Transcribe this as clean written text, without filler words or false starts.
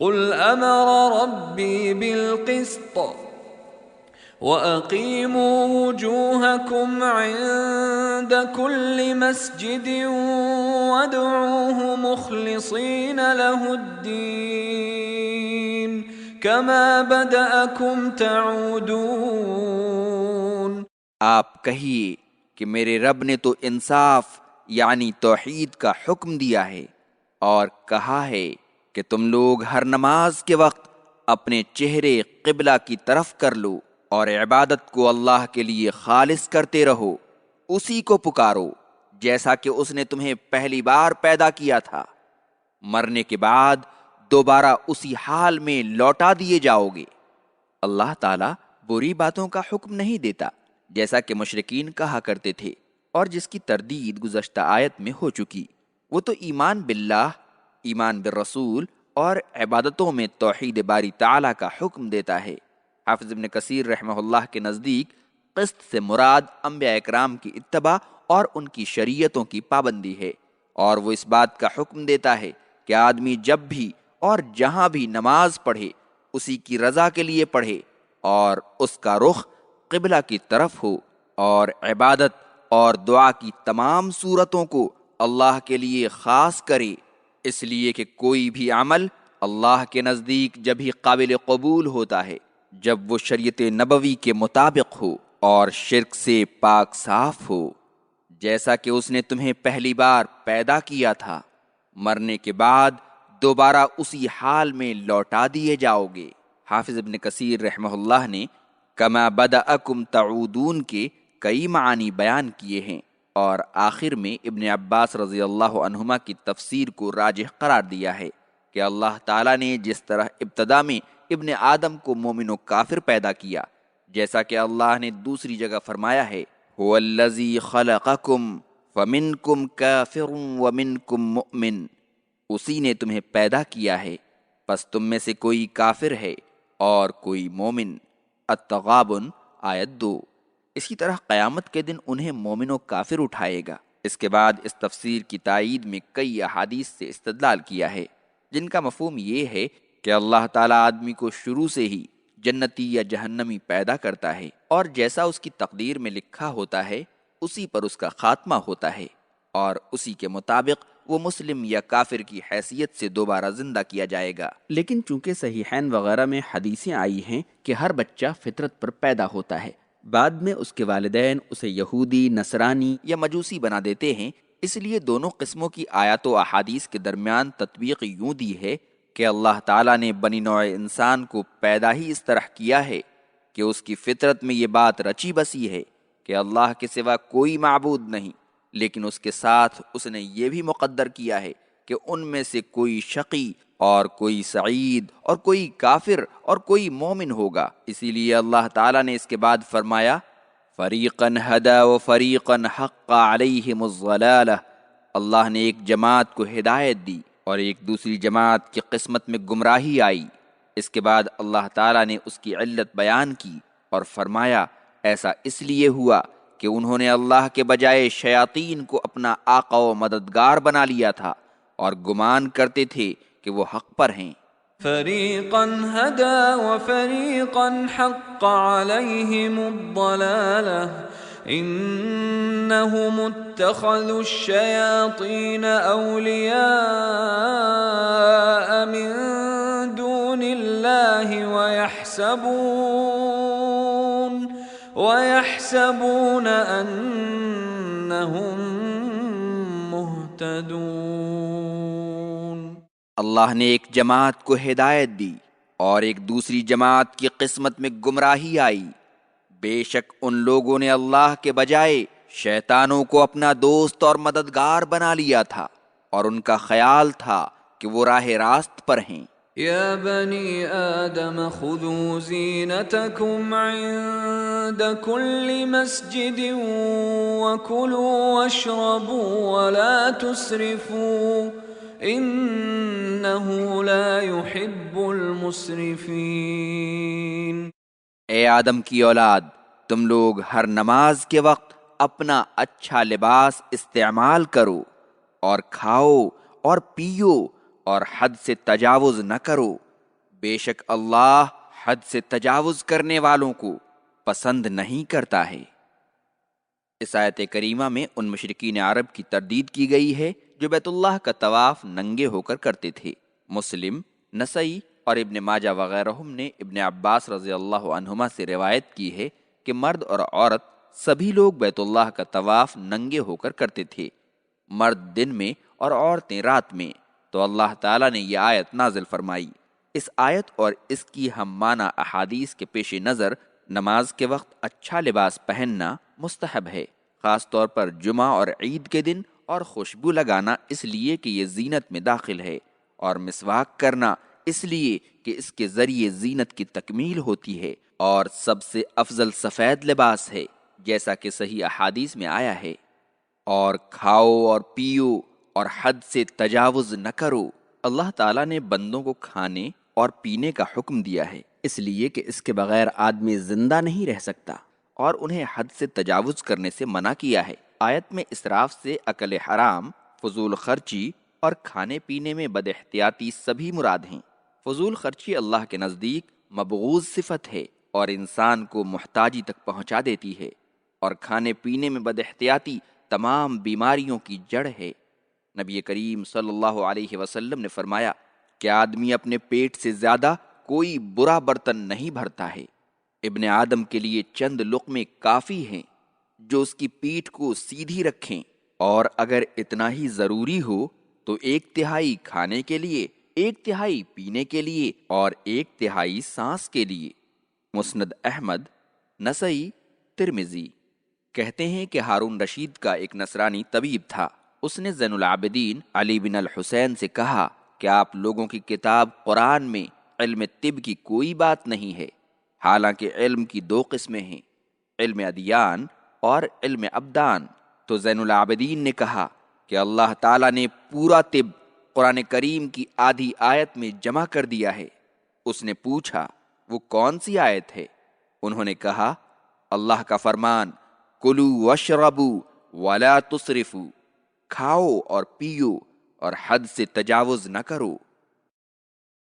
قل امر ربی بالقسط وَأَقِيمُوا وُجُوهَكُمْ عِندَ كُلِّ مَسْجِدٍ وَادْعُوهُ مُخْلِصِينَ لَهُ الدِّينَ كَمَا بَدَأَكُمْ تَعُودُونَ۔ آپ کہیے کہ میرے رب نے تو انصاف یعنی توحید کا حکم دیا ہے اور کہا ہے کہ تم لوگ ہر نماز کے وقت اپنے چہرے قبلہ کی طرف کر لو اور عبادت کو اللہ کے لیے خالص کرتے رہو، اسی کو پکارو جیسا کہ اس نے تمہیں پہلی بار پیدا کیا تھا، مرنے کے بعد دوبارہ اسی حال میں لوٹا دیے جاؤ گے۔ اللہ تعالیٰ بری باتوں کا حکم نہیں دیتا جیسا کہ مشرکین کہا کرتے تھے، اور جس کی تردید گزشتہ آیت میں ہو چکی۔ وہ تو ایمان باللہ، ایمان بالرسول اور عبادتوں میں توحید باری تعالیٰ کا حکم دیتا ہے۔ حافظ ابن کثیر رحمہ اللہ کے نزدیک قسط سے مراد انبیاء اکرام کی اتباع اور ان کی شریعتوں کی پابندی ہے، اور وہ اس بات کا حکم دیتا ہے کہ آدمی جب بھی اور جہاں بھی نماز پڑھے اسی کی رضا کے لیے پڑھے اور اس کا رخ قبلہ کی طرف ہو، اور عبادت اور دعا کی تمام صورتوں کو اللہ کے لیے خاص کرے، اس لیے کہ کوئی بھی عمل اللہ کے نزدیک جب ہی قابل قبول ہوتا ہے جب وہ شریعت نبوی کے مطابق ہو اور شرک سے پاک صاف ہو، جیسا کہ اس نے تمہیں پہلی بار پیدا کیا تھا، مرنے کے بعد دوبارہ اسی حال میں لوٹا دیے جاؤ گے۔ حافظ ابن کثیر رحمہ اللہ نے کما بدأکم تعودون کے کئی معنی بیان کیے ہیں، اور آخر میں ابن عباس رضی اللہ عنہما کی تفسیر کو راجح قرار دیا ہے کہ اللہ تعالیٰ نے جس طرح ابتدا میں ابن آدم کو مومن و کافر پیدا کیا، جیسا کہ اللہ نے دوسری جگہ فرمایا ہے هو الذی خلقکم فمنکم کافر ومنکم مؤمن، اسی نے تمہیں پیدا کیا ہے پس تم میں سے کوئی کافر ہے اور کوئی مومن۔ التغابن آیت 2۔ اسی طرح قیامت کے دن انہیں مومن و کافر اٹھائے گا۔ اس کے بعد اس تفسیر کی تائید میں کئی احادیث سے استدلال کیا ہے جن کا مفہوم یہ ہے کہ اللہ تعالیٰ آدمی کو شروع سے ہی جنتی یا جہنمی پیدا کرتا ہے، اور جیسا اس کی تقدیر میں لکھا ہوتا ہے اسی پر اس کا خاتمہ ہوتا ہے، اور اسی کے مطابق وہ مسلم یا کافر کی حیثیت سے دوبارہ زندہ کیا جائے گا۔ لیکن چونکہ صحیحین وغیرہ میں حدیثیں آئی ہیں کہ ہر بچہ فطرت پر پیدا ہوتا ہے، بعد میں اس کے والدین اسے یہودی، نصرانی یا مجوسی بنا دیتے ہیں، اس لیے دونوں قسموں کی آیات و احادیث کے درمیان تطبیق یوں دی ہے کہ اللہ تعالیٰ نے بنی نوع انسان کو پیدا ہی اس طرح کیا ہے کہ اس کی فطرت میں یہ بات رچی بسی ہے کہ اللہ کے سوا کوئی معبود نہیں، لیکن اس کے ساتھ اس نے یہ بھی مقدر کیا ہے کہ ان میں سے کوئی شقی اور کوئی سعید اور کوئی کافر اور کوئی مومن ہوگا۔ اسی لیے اللہ تعالیٰ نے اس کے بعد فرمایا فریقاً ہدا و فریقاً حق علیہم الضلالہ، اللہ نے ایک جماعت کو ہدایت دی اور ایک دوسری جماعت کی قسمت میں گمراہی آئی۔ اس کے بعد اللہ تعالیٰ نے اس کی علت بیان کی اور فرمایا ایسا اس لیے ہوا کہ انہوں نے اللہ کے بجائے شیاطین کو اپنا آقا و مددگار بنا لیا تھا اور گمان کرتے تھے کہ وہ حق پر ہیں۔ فریقا ہدا وفریقا حق علیہم الضلالہ انہم اتخذوا الشیاطین اولیاء من دون اللہ ویحسبون انہم مہتدون۔ اللہ نے ایک جماعت کو ہدایت دی اور ایک دوسری جماعت کی قسمت میں گمراہی آئی، بے شک ان لوگوں نے اللہ کے بجائے شیطانوں کو اپنا دوست اور مددگار بنا لیا تھا اور ان کا خیال تھا کہ وہ راہ راست پر ہیں۔ یا بنی آدم خذوا زینتکم عند کل مسجد وکلوا واشربوا ولا تسرفوا انہ لا يحب المسرفین۔ اے آدم کی اولاد، تم لوگ ہر نماز کے وقت اپنا اچھا لباس استعمال کرو اور کھاؤ اور پیو اور حد سے تجاوز نہ کرو، بے شک اللہ حد سے تجاوز کرنے والوں کو پسند نہیں کرتا ہے۔ اس آیت کریمہ میں ان مشرکین عرب کی تردید کی گئی ہے جو بیت اللہ کا طواف ننگے ہو کر کرتے تھے۔ مسلم، نسائی اور ابن ماجہ وغیرہم نے ابن عباس رضی اللہ عنہما سے روایت کی ہے کہ مرد اور عورت سبھی لوگ بیت اللہ کا طواف ننگے ہو کر کرتے تھے، مرد دن میں اور عورتیں رات میں۔ تو اللہ تعالیٰ نے یہ آیت نازل فرمائی۔ اس آیت اور اس کی ہم معنی احادیث کے پیش نظر نماز کے وقت اچھا لباس پہننا مستحب ہے، خاص طور پر جمعہ اور عید کے دن، اور خوشبو لگانا اس لیے کہ یہ زینت میں داخل ہے، اور مسواک کرنا اس لیے کہ اس کے ذریعے زینت کی تکمیل ہوتی ہے، اور سب سے افضل سفید لباس ہے جیسا کہ صحیح احادیث میں آیا ہے۔ اور کھاؤ اور پیو اور حد سے تجاوز نہ کرو۔ اللہ تعالیٰ نے بندوں کو کھانے اور پینے کا حکم دیا ہے، اس لیے کہ اس کے بغیر آدمی زندہ نہیں رہ سکتا، اور انہیں حد سے تجاوز کرنے سے منع کیا ہے۔ آیت میں اسراف سے اکل حرام، فضول خرچی اور کھانے پینے میں بد احتیاطی سبھی مراد ہیں۔ فضول خرچی اللہ کے نزدیک مبغوض صفت ہے اور انسان کو محتاجی تک پہنچا دیتی ہے، اور کھانے پینے میں بد احتیاطی تمام بیماریوں کی جڑ ہے۔ نبی کریم صلی اللہ علیہ وسلم نے فرمایا کہ آدمی اپنے پیٹ سے زیادہ کوئی برا برتن نہیں بھرتا ہے۔ ابن آدم کے لیے چند لقمے کافی ہیں جو اس کی پیٹھ کو سیدھی رکھیں، اور اگر اتنا ہی ضروری ہو تو 1/3 کھانے کے لیے، 1/3 پینے کے لیے، اور 1/3 سانس کے لیے۔ مسند احمد، نسائی، ترمذی۔ کہتے ہیں کہ ہارون رشید کا ایک نصرانی طبیب تھا۔ اس نے زین العابدین علی بن الحسین سے کہا کہ آپ لوگوں کی کتاب قرآن میں علم طب کی کوئی بات نہیں ہے، حالانکہ علم کی 2 قسمیں ہیں، علم ادیان اور علم ابدان۔ تو زین العابدین نے کہا کہ اللہ تعالیٰ نے پورا طب قرآن کریم کی آدھی آیت میں جمع کر دیا ہے۔ اس نے پوچھا وہ کون سی آیت ہے؟ انہوں نے کہا اللہ کا فرمان کلوا واشربوا ولا تسرفوا، کھاؤ اور پیو اور حد سے تجاوز نہ کرو۔